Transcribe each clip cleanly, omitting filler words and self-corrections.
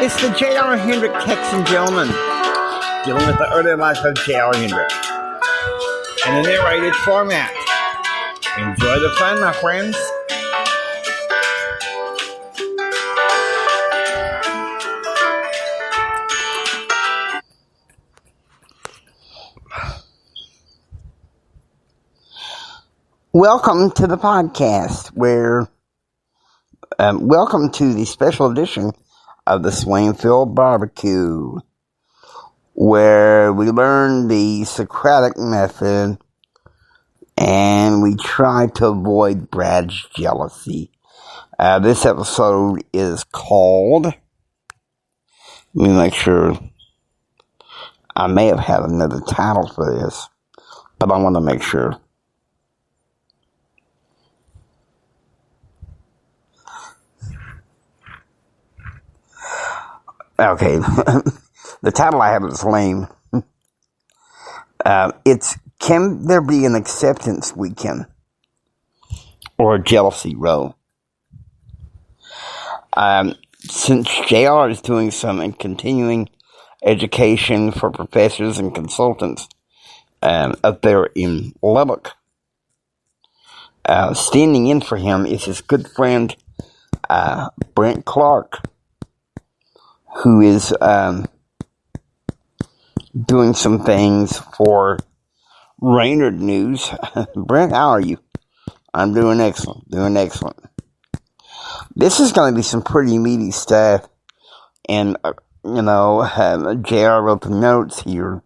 It's the J.R. Hendrick Texan Gentleman, dealing with the early life of J.R. Hendrick in a narrated format. Enjoy the fun, my friends. Welcome to the podcast, welcome to the special edition of the Swainfield Barbecue, where we learn the Socratic method and we try to avoid Brad's jealousy. This episode is called, let me make sure, I may have had another title for this, but I want to make sure. Okay, the title I have is lame. It's Can There Be an Acceptance Weekend or a Jealousy Row? Since JR is doing some continuing education for professors and consultants up there in Lubbock, standing in for him is his good friend Brent Clark, who is doing some things for Raynard News. Brent, how are you? I'm doing excellent. This is going to be some pretty meaty stuff. And, JR wrote the notes here.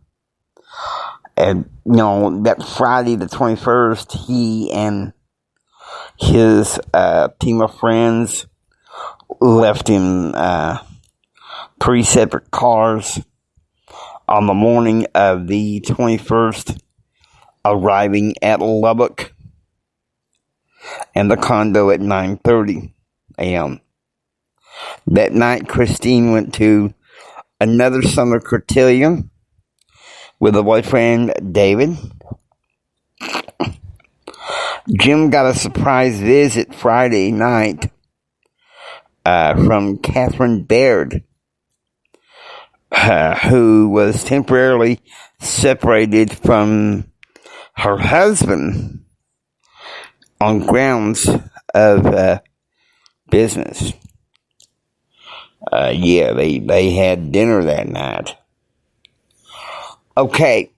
And, that Friday the 21st, he and his team of friends left in 3 separate cars on the morning of the 21st, arriving at Lubbock and the condo at 9:30 a.m. That night, Christine went to another summer cotillion with a boyfriend, David. Jim got a surprise visit Friday night from Catherine Baird, who was temporarily separated from her husband on grounds of business. They had dinner that night. Okay.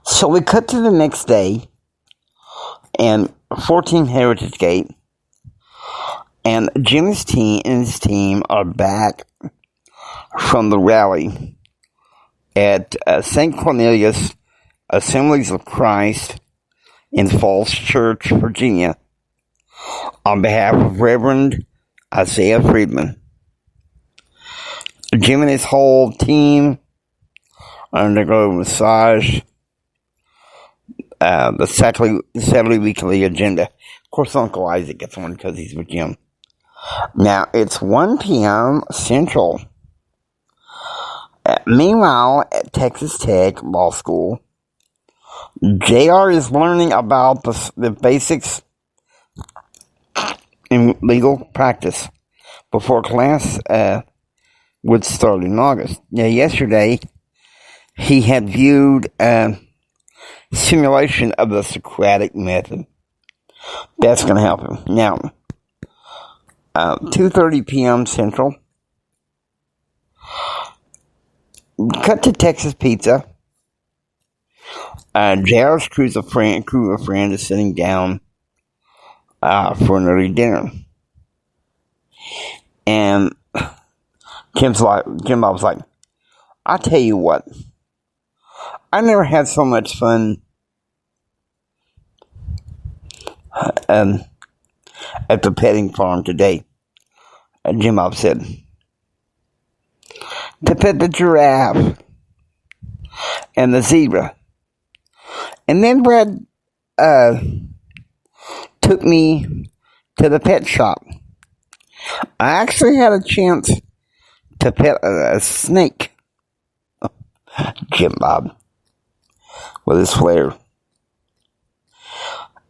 So we cut to the next day, and 14 Heritage Gate, and Jim's team and his team are back from the rally at St. Cornelius Assemblies of Christ in Falls Church, Virginia, on behalf of Reverend Isaiah Friedman. Jim and his whole team undergo a massage, the Saturday weekly agenda. Of course, Uncle Isaac gets one because he's with Jim. Now, it's 1 p.m. Central. Meanwhile, at Texas Tech Law School, JR is learning about the basics in legal practice before class would start in August. Now, yesterday, he had viewed a simulation of the Socratic method. That's going to help him. Now, 2:30 p.m. Central. Cut to Texas Pizza. JR's crew of friend is sitting down for an early dinner. And Jim Bob's like, I'll tell you what, I never had so much fun at the petting farm today. Jim Bob said, to pet the giraffe and the zebra. And then Brad took me to the pet shop. I actually had a chance to pet a snake. Jim Bob with his flair.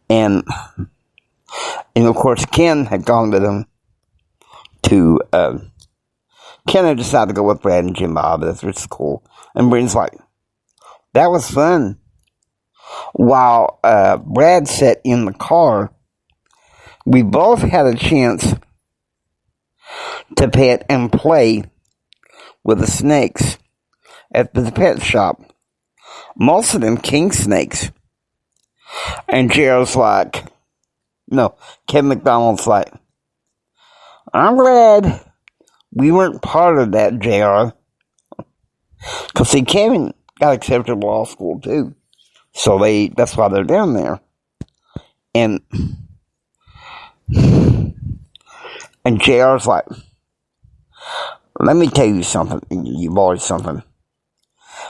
And of course, Ken had gone with him to, Kenna decided to go with Brad and Jim Bob. That's really cool. And Brendan's like, that was fun. While Brad sat in the car, we both had a chance to pet and play with the snakes at the pet shop. Most of them king snakes. And Kevin McDonald's like, I'm glad we weren't part of that, JR. Because, see, Kevin got accepted to law school, too. So that's why they're down there. And JR's like, let me tell you something, you boys something.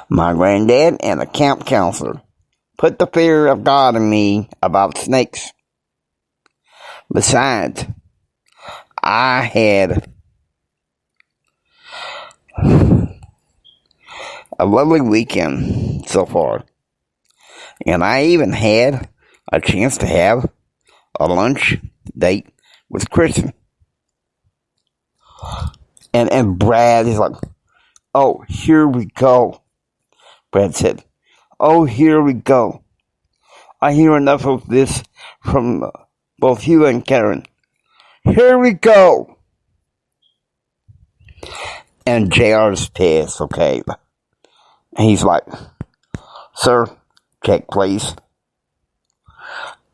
My granddad and a camp counselor put the fear of God in me about snakes. Besides, I had a lovely weekend so far. And I even had a chance to have a lunch date with Kristen. And Brad is like, oh, here we go. Brad said, oh, here we go. I hear enough of this from both you and Karen. Here we go. And JR's pissed, okay. And he's like, sir, check please.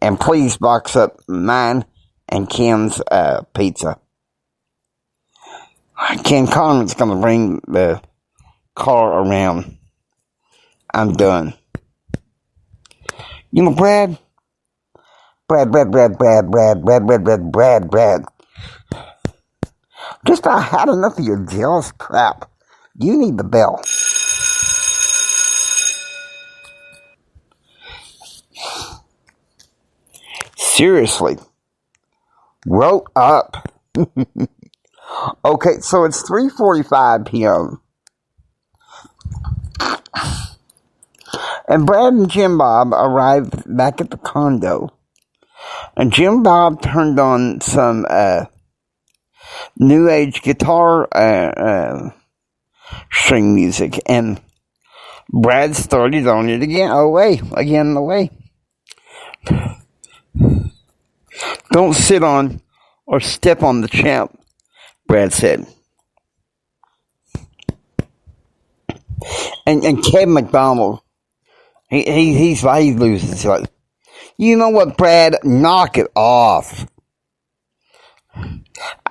And please box up mine and Ken's pizza. Ken Conrad's going to bring the car around. I'm done. You know, Brad. Just I had enough of your jealous crap. You need the bell. Seriously. Grow up. Okay, so it's 3:45 p.m. And Brad and Jim Bob arrived back at the condo. And Jim Bob turned on some new age guitar string music. And Brad started on it again. Away. Don't sit on or step on the champ, Brad said. And Kevin McDonald, he loses. Like, you know what, Brad? Knock it off.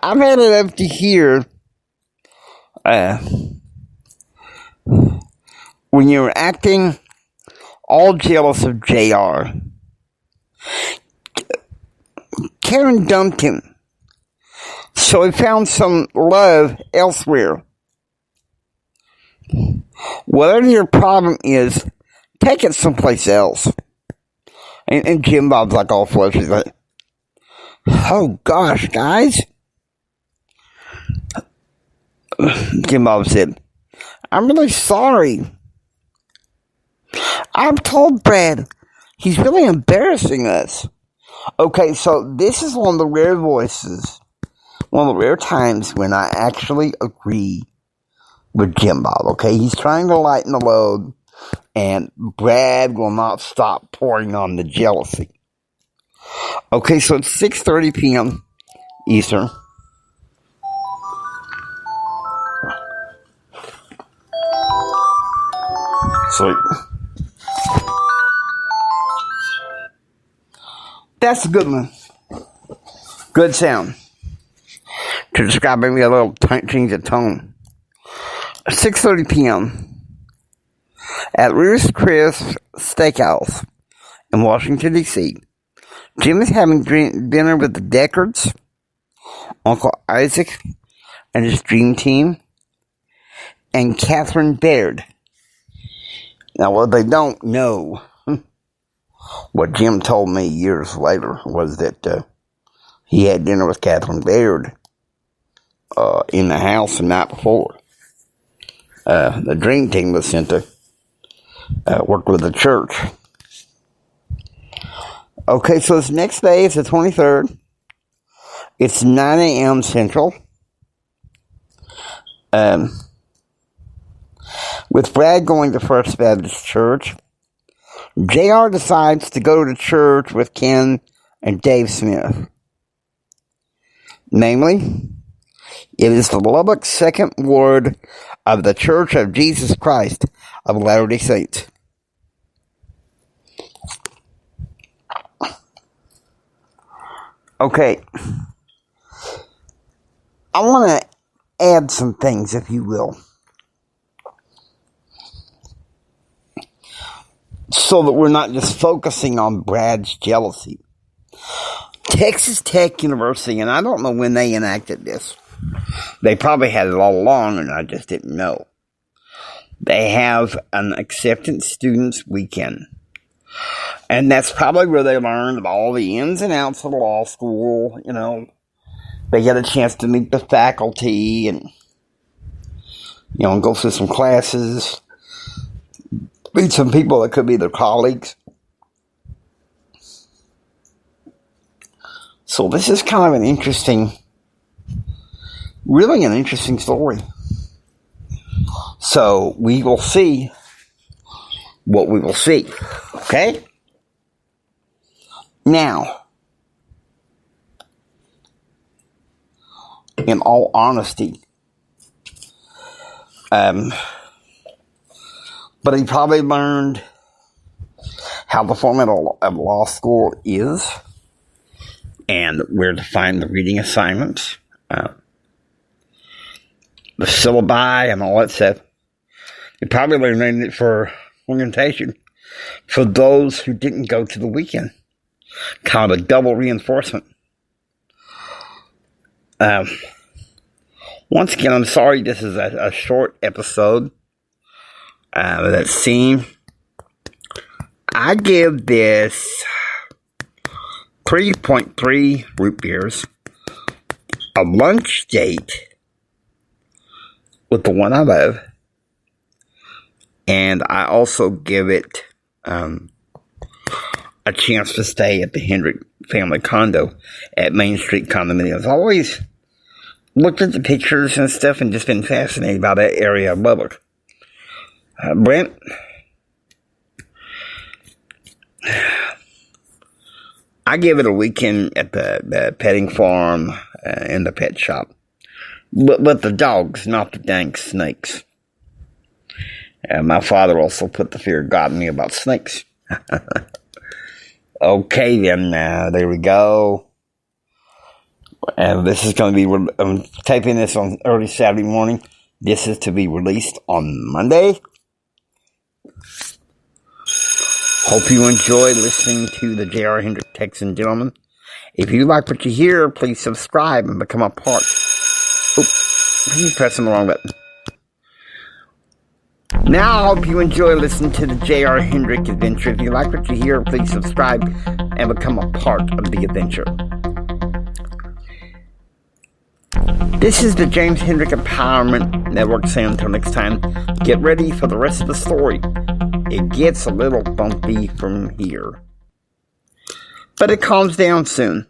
I've had enough to hear when you're acting all jealous of JR. Karen dumped him, so he found some love elsewhere. Whatever your problem is, take it someplace else. And Jim Bob's like all flushed. He's like, oh gosh, guys. Jim Bob said, I'm really sorry. I've told Brad he's really embarrassing us. Okay, so this is one of the rare times when I actually agree with Jim Bob, okay? He's trying to lighten the load, and Brad will not stop pouring on the jealousy. Okay, so it's 6:30 p.m. Eastern. Sweet. That's a good one. Good sound. To describe maybe a little change of tone. 6:30 p.m. at Ruth's Chris Steakhouse in Washington, D.C. Jim is having dinner with the Deckards, Uncle Isaac and his dream team, and Catherine Baird. Now, what they don't know, what Jim told me years later, was that he had dinner with Catherine Baird in the house the night before. The dream team was sent to work with the church. Okay, so this next day, it's the 23rd. It's 9 a.m. Central. With Brad going to First Baptist Church, JR decides to go to church with Ken and Dave Smith. Namely, it is the Lubbock Second Ward of the Church of Jesus Christ of Latter-day Saints. Okay. I want to add some things, if you will, so that we're not just focusing on Brad's jealousy. Texas Tech University, and I don't know when they enacted this. They probably had it all along, and I just didn't know. They have an acceptance students weekend. And that's probably where they learned all the ins and outs of the law school. You know, they get a chance to meet the faculty and, you know, go through some classes, meet some people that could be their colleagues. So this is kind of an interesting, really an interesting story. So we will see what we will see. Okay? Now, in all honesty, but he probably learned how the format of law school is and where to find the reading assignments, the syllabi and all that stuff. He probably learned it for orientation for those who didn't go to the weekend. Kind of a double reinforcement. Once again, I'm sorry this is a short episode. Let's see. I give this 3.3 root beers, a lunch date with the one I love, and I also give it a chance to stay at the Hendrick family condo at Main Street Condominiums. I've always looked at the pictures and stuff and just been fascinated by that area of Lubbock. Brent, I give it a weekend at the petting farm and the pet shop. But the dogs, not the dang snakes. My father also put the fear of God in me about snakes. Okay, then, there we go. And this is going to be, I'm taping this on early Saturday morning. This is to be released on Monday. Hope you enjoy listening to the J.R. Hendrick Texan Gentleman. If you like what you hear, please subscribe and become a part. Oops, I'm pressing the wrong button. Now, I hope you enjoy listening to the J.R. Hendrick Adventure. If you like what you hear, please subscribe and become a part of the adventure. This is the James Hendrick Empowerment Network saying until next time, get ready for the rest of the story. It gets a little bumpy from here, but it calms down soon.